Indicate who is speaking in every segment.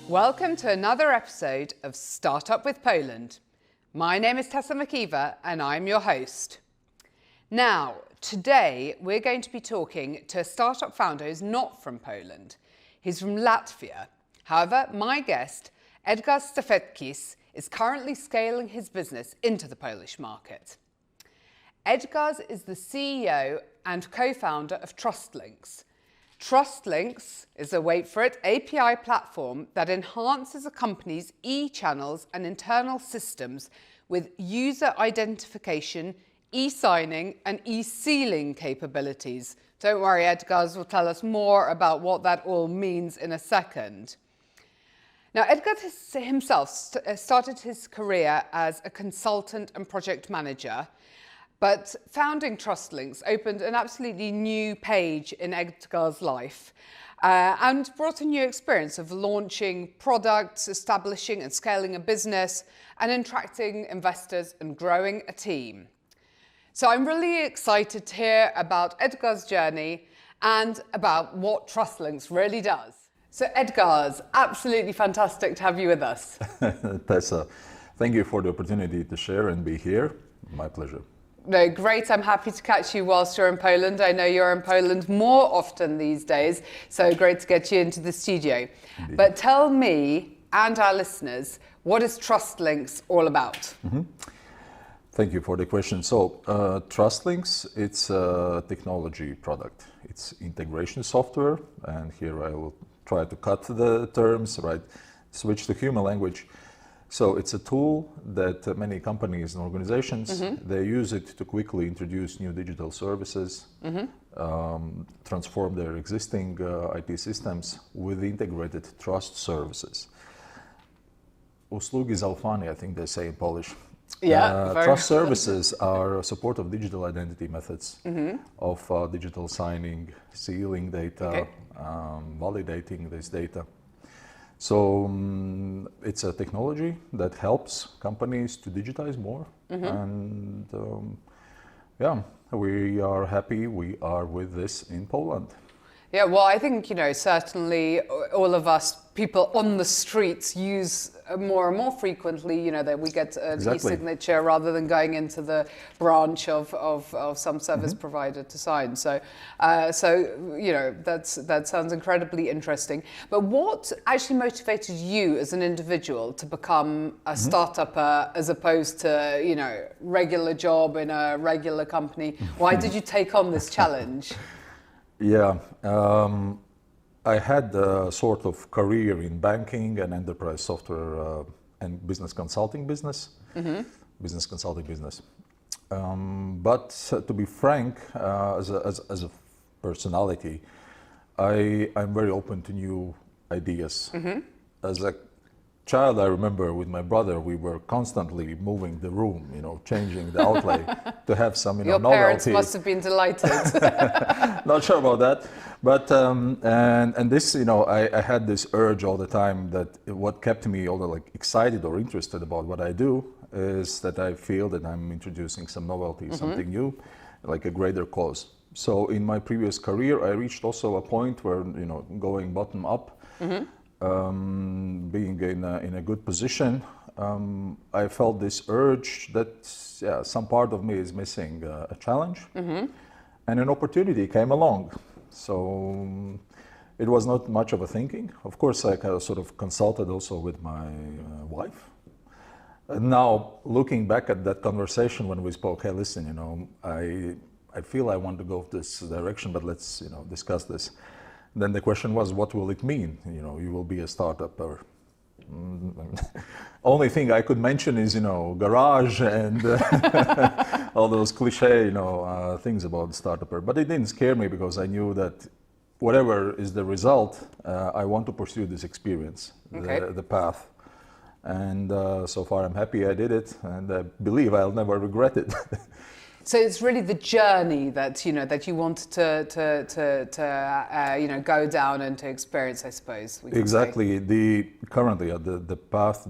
Speaker 1: Welcome to another episode of Startup with Poland. My name is Tessa McIver and I'm your host. Now, today we're going to be talking to a startup founder who's not from Poland. He's from Latvia. However, my guest, Edgars Stafeckis, is currently scaling his business into the Polish market. Edgars is the CEO and co-founder of TrustLynx. TrustLynx is a, wait for it, API platform that enhances a company's e-channels and internal systems with user identification, e-signing and e-sealing capabilities. Don't worry, Edgars will tell us more about what that all means in a second. Now, Edgars himself started his career as a consultant and project manager, but founding TrustLynx opened an absolutely new page in Edgars' life and brought a new experience of launching products, establishing and scaling a business, and attracting investors and growing a team. So I'm really excited to hear about Edgars' journey and about what TrustLynx really does. So Edgars, absolutely fantastic to have you with us.
Speaker 2: Tessa, thank you for the opportunity to share and be here. My pleasure.
Speaker 1: No, great. I'm happy to catch you whilst you're in Poland. I know you're in Poland more often these days, so great to get you into the studio.
Speaker 2: Indeed.
Speaker 1: But tell me and our listeners, what is TrustLynx all about?
Speaker 2: Mm-hmm. Thank you for the question. So, TrustLynx, it's a technology product. It's integration software, and here I will try to cut the terms, right? Switch to human language. So it's a tool that many companies and organizations, they use it to quickly introduce new digital services, transform their existing IT systems with integrated trust services. Usługi zaufania, I think they say in Polish.
Speaker 1: Yeah,
Speaker 2: trust services are support of digital identity methods, of digital signing, sealing data, validating this data. So it's a technology that helps companies to digitize more, and yeah, we are happy we are with this in Poland.
Speaker 1: Yeah, well, I think, certainly all of us, people on the streets, use more and more frequently, that we get an e-signature rather than going into the branch of some service provider to sign. So, that sounds incredibly interesting. But what actually motivated you as an individual to become a startupper as opposed to, regular job in a regular company? Why did you take on this challenge?
Speaker 2: Yeah, I had a sort of career in banking and enterprise software and business consulting business. But to be frank, as a personality, I'm very open to new ideas. As a child, I remember with my brother, we were constantly moving the room, changing the outlay to have some,
Speaker 1: Your
Speaker 2: novelty.
Speaker 1: parents must have been delighted.
Speaker 2: Not sure about that, but and this, I had this urge all the time that what kept me all excited or interested about what I do is that I feel that I'm introducing some novelty, something new, like a greater cause. So in my previous career, I reached also a point where, going bottom up, being in a good position, I felt this urge that some part of me is missing a challenge, and an opportunity came along. So it was not much of a thinking. Of course, I kind of sort of consulted also with my wife. And now looking back at that conversation when we spoke, hey, listen, I feel I want to go this direction, but let's discuss this. Then the question was, what will it mean? You will be a startup. Or only thing I could mention is, garage and all those cliche, things about startupper. But it didn't scare me because I knew that whatever is the result, I want to pursue this experience, the path. And so far I'm happy I did it, and I believe I'll never regret it.
Speaker 1: So it's really the journey that that you want to go down and to experience, I suppose.
Speaker 2: Exactly. Currently the path,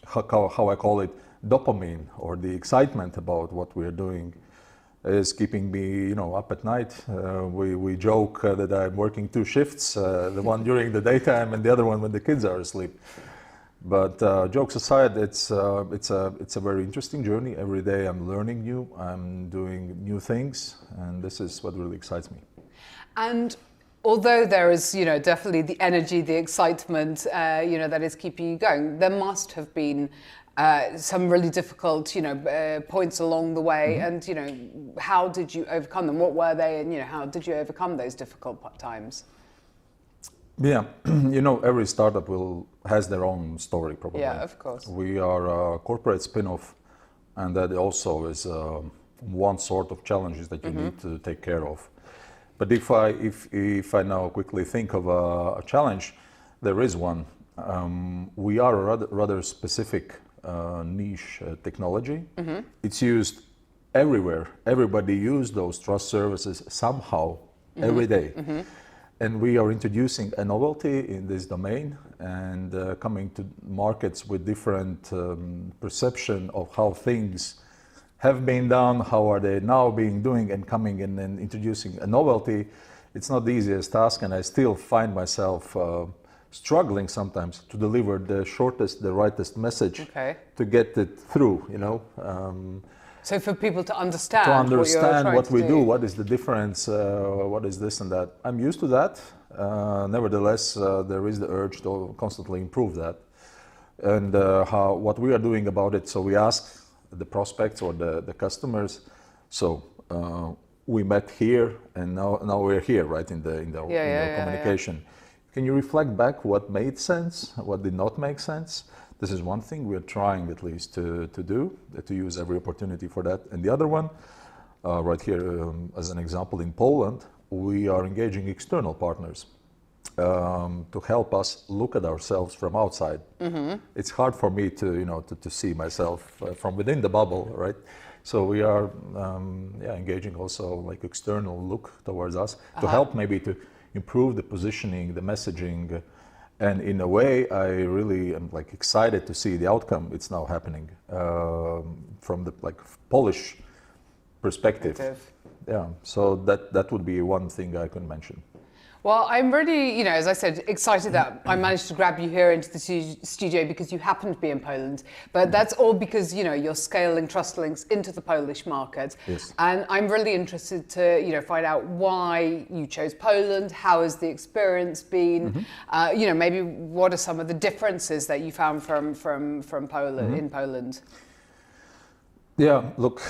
Speaker 2: how I call it, dopamine, or the excitement about what we're doing, is keeping me, up at night. We joke that I'm working 2 shifts, the one during the daytime and the other one when the kids are asleep. But jokes aside, it's a very interesting journey. Every day I'm learning new, I'm doing new things, and this is what really excites me.
Speaker 1: And although there is, definitely the energy, the excitement, that is keeping you going, there must have been some really difficult, points along the way. And, how did you overcome them? What were they? And, how did you overcome those difficult times?
Speaker 2: Yeah, every startup has their own story, probably.
Speaker 1: Yeah, of course.
Speaker 2: We are a corporate spin-off, and that also is one sort of challenges that you need to take care of. But if I now quickly think of a challenge, there is one. We are a rather specific niche technology. It's used everywhere. Everybody uses those trust services somehow every day. And we are introducing a novelty in this domain and coming to markets with different perception of how things have been done, how are they now being doing, and coming in and introducing a novelty. It's not the easiest task, and I still find myself struggling sometimes to deliver the shortest, the rightest message to get it through,
Speaker 1: So for people to understand
Speaker 2: what we do, what is the difference, what is this and that. I'm used to that. Nevertheless, there is the urge to constantly improve that. And what we are doing about it, so we ask the prospects or the customers, so we met here and now we're here, right, in the communication. Can you reflect back what made sense, what did not make sense? This is one thing we are trying at least to do, to use every opportunity for that. And the other one, right here as an example, in Poland, we are engaging external partners to help us look at ourselves from outside. It's hard for me to see myself from within the bubble, right? So we are engaging also like external look towards us to help maybe to improve the positioning, the messaging. And in a way, I really am like excited to see the outcome. It's now happening from the Polish perspective. Yeah, so that would be one thing I can mention.
Speaker 1: Well, I'm really, as I said, excited that I managed to grab you here into the studio because you happen to be in Poland. But that's all because, you're scaling TrustLynx into the Polish market.
Speaker 2: Yes.
Speaker 1: And I'm really interested to, find out why you chose Poland. How has the experience been? Maybe what are some of the differences that you found from Poland, in Poland?
Speaker 2: Yeah, look,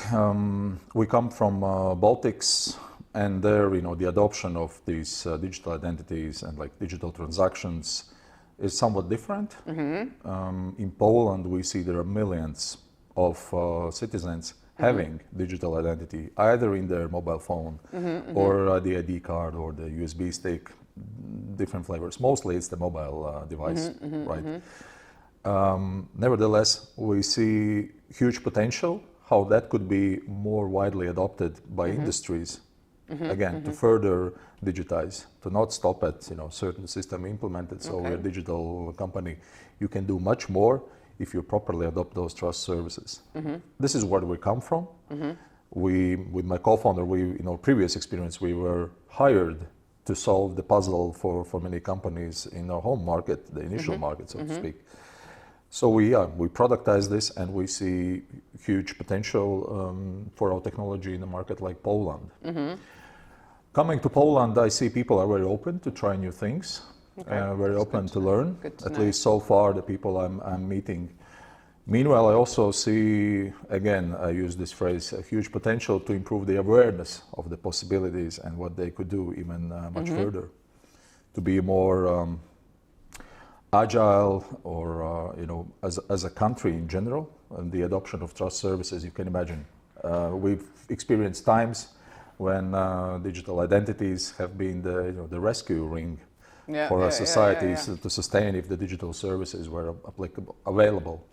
Speaker 2: we come from Baltics. And there, the adoption of these digital identities and like digital transactions is somewhat different. In Poland, we see there are millions of citizens having digital identity, either in their mobile phone or the ID card or the USB stick, different flavors. Mostly it's the mobile device, right? Nevertheless, we see huge potential, how that could be more widely adopted by industries. Again, to further digitize, to not stop at certain system implemented. So we're a digital company. You can do much more if you properly adopt those trust services. This is where we come from. We, with my co-founder, in our previous experience, we were hired to solve the puzzle for many companies in our home market, the initial market, so to speak. So we productize this, and we see huge potential for our technology in a market like Poland. Coming to Poland, I see people are very open to try new things, very open to learn. At least so far, the people I'm meeting. Meanwhile, I also see, again, I use this phrase, a huge potential to improve the awareness of the possibilities and what they could do even much further, to be more agile, or as a country in general, and the adoption of trust services. You can imagine we've experienced times when digital identities have been the rescue ring for our societies to sustain if the digital services were available.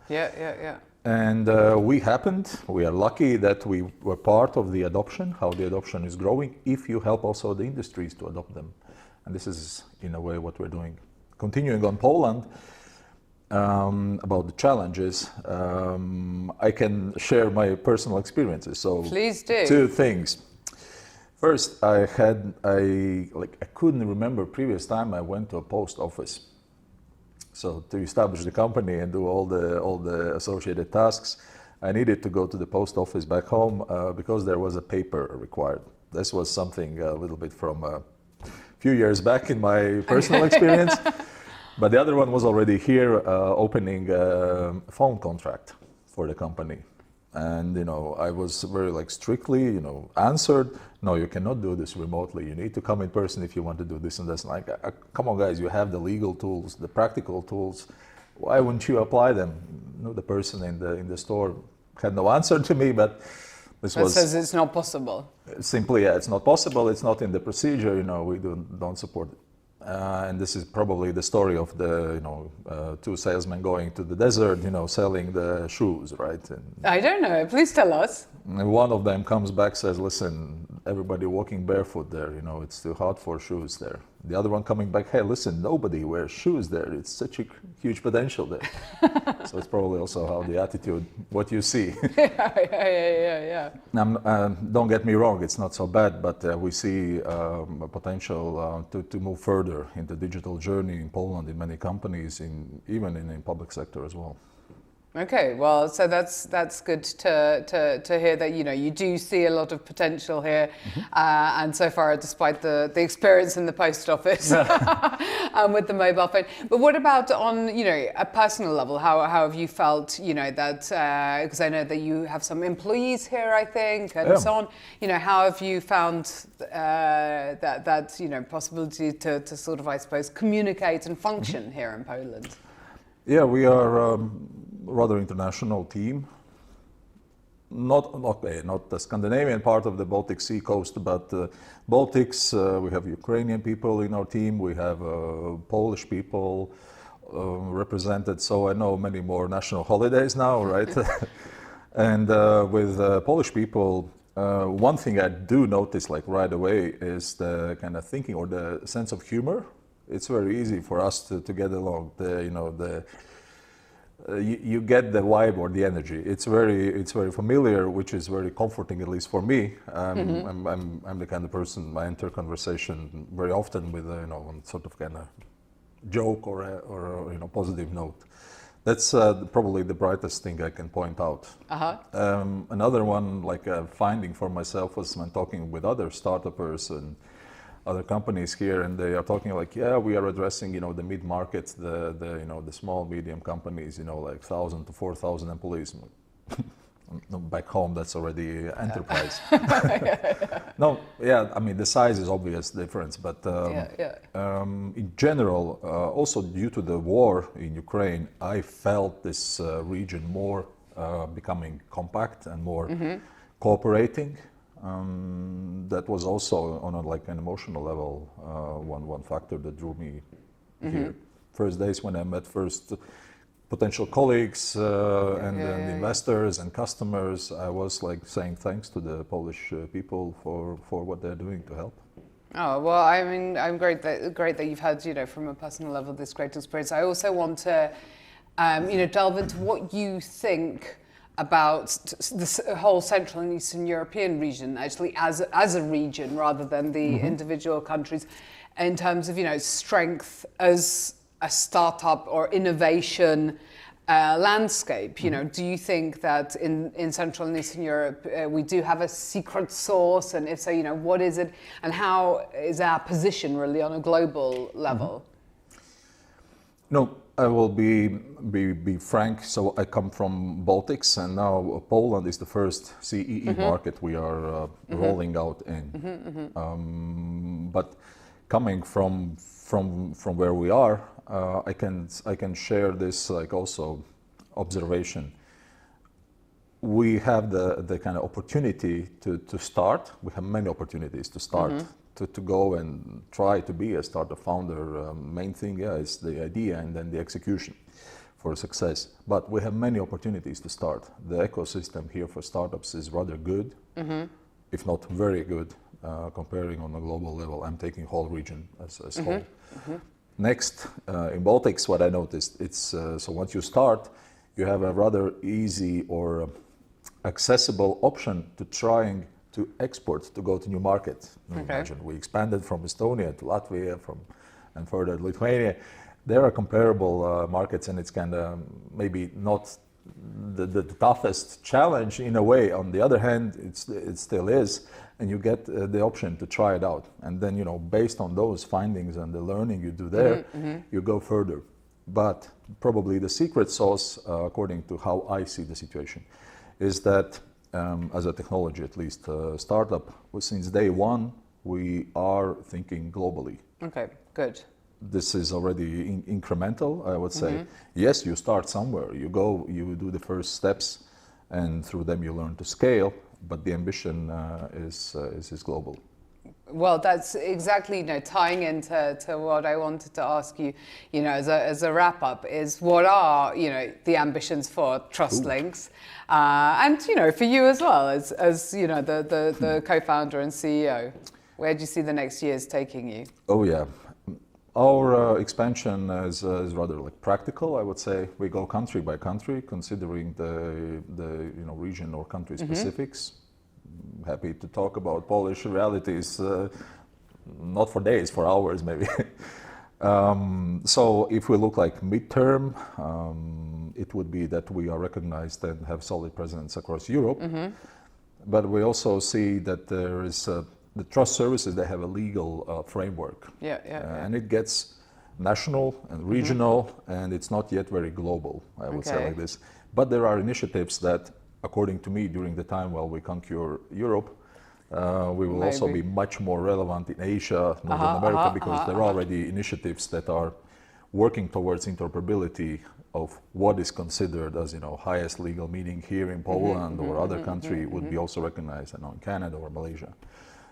Speaker 2: And we are lucky that we were part of the adoption, how the adoption is growing, if you help also the industries to adopt them. And this is in a way what we're doing. Continuing on Poland, about the challenges, I can share my personal experiences. So
Speaker 1: please do.
Speaker 2: Two things. First, I couldn't remember previous time I went to a post office. So to establish the company and do all the associated tasks, I needed to go to the post office back home because there was a paper required. This was something a little bit from a few years back in my personal experience. But the other one was already here, opening a phone contract for the company. And, I was very strictly, answered, no, you cannot do this remotely. You need to come in person if you want to do this and this. Like, come on, guys, you have the legal tools, the practical tools. Why wouldn't you apply them? The person in the store had no answer to me, but this was...
Speaker 1: says it's not possible.
Speaker 2: Simply, it's not possible. It's not in the procedure. We don't support it. And this is probably the story of the, two salesmen going to the desert, selling the shoes, right? And
Speaker 1: I don't know. Please tell us.
Speaker 2: And one of them comes back, says, listen, everybody walking barefoot there, it's too hot for shoes there. The other one coming back, hey, listen, nobody wears shoes there. It's such a huge potential there. So it's probably also how the attitude, what you see.
Speaker 1: Yeah.
Speaker 2: Don't get me wrong, it's not so bad, but we see a potential to move further in the digital journey in Poland, in many companies, even in the public sector as well.
Speaker 1: Okay, well, so that's good to hear that you do see a lot of potential here, and so far, despite the experience in the post office with the mobile phone. But what about on a personal level? How have you felt? That because I know that you have some employees here, I think, and so on. How have you found that possibility to sort of, I suppose, communicate and function here in Poland?
Speaker 2: Yeah, we are. Rather international team, not the Scandinavian part of the Baltic Sea coast, but Baltics. We have Ukrainian people in our team. We have Polish people represented. So I know many more national holidays now, right? And with Polish people, one thing I do notice right away is the kind of thinking or the sense of humor. It's very easy for us to get along. You get the vibe or the energy. It's very familiar, which is very comforting, at least for me. I'm the kind of person I enter conversation very often with sort of kind of joke or a positive note. That's probably the brightest thing I can point out. Another one, finding for myself, was when talking with other startuppers and other companies here, and they are talking we are addressing the mid market, the small medium companies, 1,000 to 4,000 employees. Back home, that's already enterprise. No, I mean the size is obvious difference, but in general, also due to the war in Ukraine, I felt this region more becoming compact and more cooperating. That was also on an emotional level one factor that drew me here. First days when I met first potential colleagues and investors and customers, I was saying thanks to the Polish people for what they're doing to help.
Speaker 1: Oh, well, I mean, I'm great that you've had, from a personal level, this great experience. I also want to, delve into what you think about the whole Central and Eastern European region, actually as a region rather than the individual countries, in terms of strength as a startup or innovation landscape. Do you think that in Central and Eastern Europe we do have a secret sauce, and if so, what is it, and how is our position really on a global level?
Speaker 2: No, I will be frank. So I come from Baltics, and now Poland is the first CEE market we are rolling out in. But coming from where we are, I can share this also observation. We have the kind of opportunity to start. We have many opportunities to start. To go and try to be a startup founder. Main thing, is the idea and then the execution for success. But we have many opportunities to start. The ecosystem here for startups is rather good, if not very good, comparing on a global level. I'm taking whole region as whole. Next, in Baltics, what I noticed, it's so once you start, you have a rather easy or accessible option to trying to export, to go to new markets. Imagine we expanded from Estonia to Latvia, and further to Lithuania. There are comparable markets, and it's kind of maybe not the toughest challenge in a way. On the other hand, it still is, and you get the option to try it out. And then, based on those findings and the learning you do there, you go further. But probably the secret sauce, according to how I see the situation, is that as a technology, at least startup, since day one, we are thinking globally.
Speaker 1: Okay, good.
Speaker 2: This is already incremental, I would say. Yes, you start somewhere. You go, you do the first steps, and through them you learn to scale. But the ambition is global.
Speaker 1: Well, that's exactly, tying into what I wanted to ask you, as a wrap up, is what are, the ambitions for TrustLynx, and for you as well as the co-founder and CEO. Where do you see the next years taking you?
Speaker 2: Oh yeah, our expansion is rather practical. I would say we go country by country, considering the region or country specifics. Happy to talk about Polish realities, not for days, for hours maybe. So if we look midterm, it would be that we are recognized and have solid presence across Europe. But we also see that there is the trust services, they have a legal framework. And it gets national and regional, and it's not yet very global, I would say like this. But there are initiatives that, according to me, during the time while we conquer Europe, we will also be much more relevant in Asia, Northern America, because there are already initiatives that are working towards interoperability of what is considered as highest legal meaning here in Poland or other country would be also recognized in Canada or Malaysia.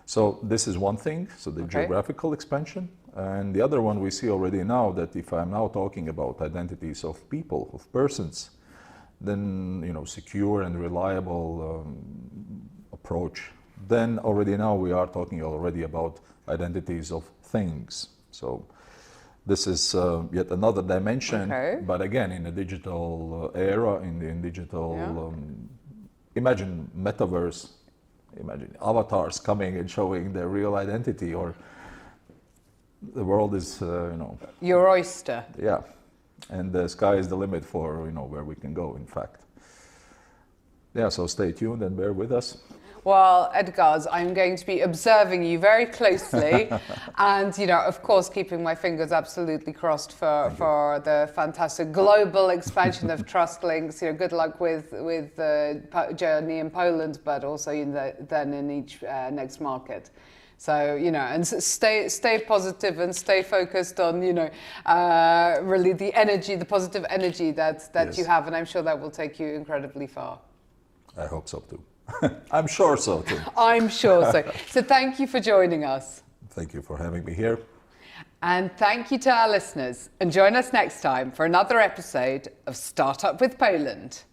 Speaker 2: So this is one thing, so the geographical expansion. And the other one we see already now, that if I'm now talking about identities of people, of persons, then secure and reliable approach. Then already now we are talking already about identities of things. So this is yet another dimension, but again in a digital era, in digital. Imagine metaverse, imagine avatars coming and showing their real identity, or the world is
Speaker 1: your oyster.
Speaker 2: Yeah. And the sky is the limit for where we can go, in fact. Yeah, so stay tuned and bear with us.
Speaker 1: Well, Edgars, I'm going to be observing you very closely and, of course, keeping my fingers absolutely crossed for the fantastic global expansion of TrustLynx. Good luck with the journey in Poland, but also then in each next market. So, and stay positive and stay focused on, really the positive energy that you have. And I'm sure that will take you incredibly far.
Speaker 2: I hope so too. I'm sure so too.
Speaker 1: I'm sure so. So thank you for joining us.
Speaker 2: Thank you for having me here.
Speaker 1: And thank you to our listeners. And join us next time for another episode of Startup with Poland.